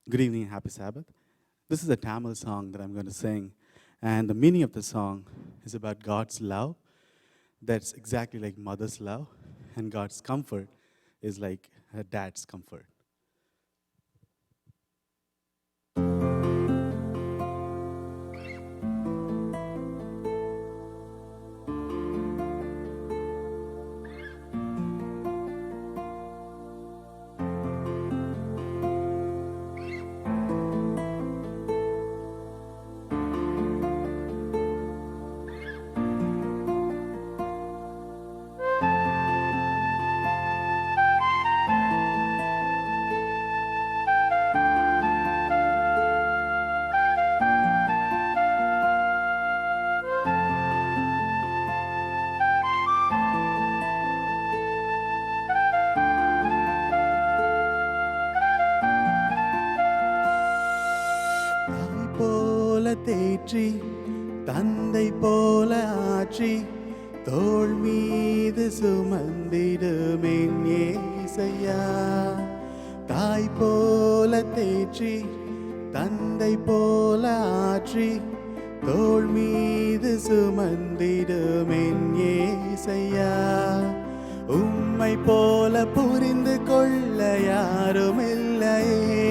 Good evening and happy Sabbath. This is a Tamil song that I'm going to sing, and the meaning of the song is about God's love that's exactly like mother's love, and God's comfort is like a dad's comfort. தாய் போல தேற்றி தந்தை போல ஆற்றி தோள் மீது சுமந்திடுமேன் ஏசையா. தாய் போல தேற்றி தந்தை போல ஆற்றி தோள் மீது சுமந்திடுமேன் ஏசையா. உம்மை போல புரிந்து கொள்ள யாரும் இல்லையே,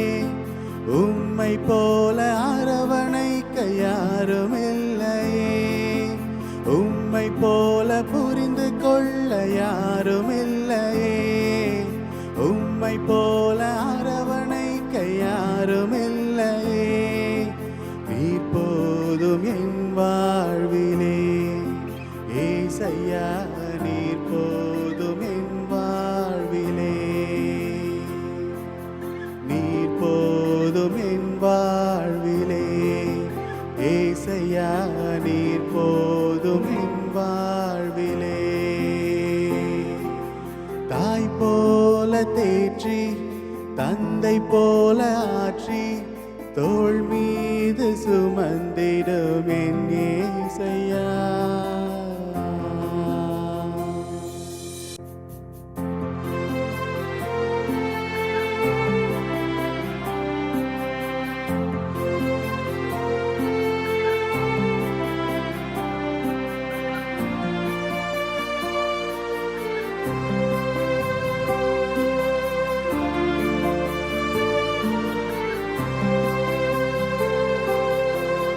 உம்மை போல அரவணைக்க யாரும் இல்லையே, உம்மை போல புரிந்து கொள்ள யாரும் இல்லையே, உம்மை போல அரவணைக்க யாரும் இல்லையே. நீர் போதும் என் வாழ்விலே ஏசையா, நீர் போதும் என் வாழ்விலே, நீர் போதும் என் வாழ்விலே ஏசையா, நீர் போதும் என் வாழ்விலே. தாய் போல தேற்றி தந்தை போல ஆற்றி தோள் மீது சுமந்திடும் என் ஏசையா.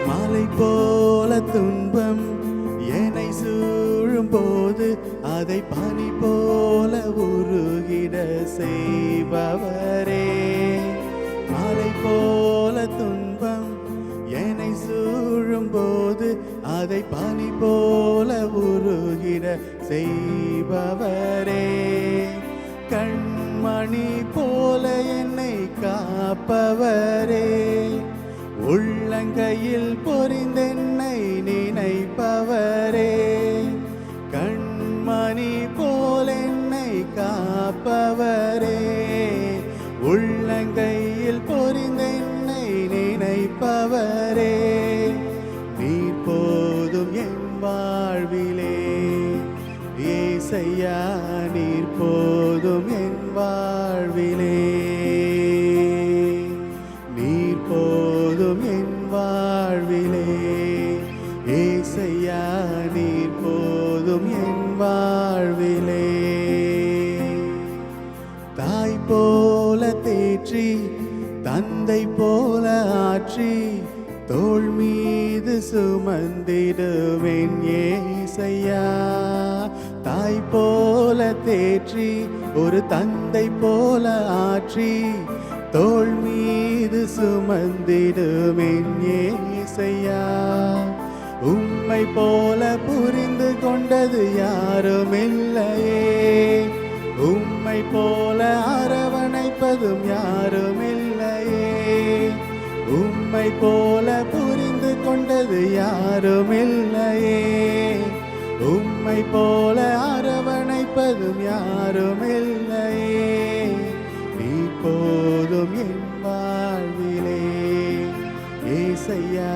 மலை போல துன்பம் என்னை சூழும் போது அதை பனி போல உருகிட செய்பவரே. மலை போல துன்பம் என்னை சூழும் போது அதை பனி போல உருகிட செய்பவரே. கண்மணி போல என்னை காப்பவரே, உள்ளங்கையில் பொறிந்தென்னை நினைப்பவரே. கண்மணி போல் என்னை காப்பவரே, உள்ளங்கையில் பொறிந்தென்னை நினைப்பவரே. நீர் போதும் என் வாழ்விலே ஏசையா, நீர் போதும் என் வாழ்விலே, நீர் போதும் என் வாழ்விலே ஏசையா, நீர் போதும் என் வாழ்விலே. தாய் போல தேற்றி தந்தை போல ஆற்றி தோள் மீது சுமந்திடுவேன் ஏசையா. தாய் போல தேற்றி ஒரு தந்தை போல ஆற்றி தோள் மீது சுமந்திடுவேன் ஏசையா. உம்மை போல புரிந்து கொண்டது யாரும் இல்லையே, உம்மை போல அரவணைப்பதும் யாரும் இல்லையே, உம்மை போல புரிந்து கொண்டது யாரும் இல்லையே, உம்மை போல அரவணைப்பதும் யாரும் இல்லையே. நீர் போதும் என் வாழ்விலே ஏசையா,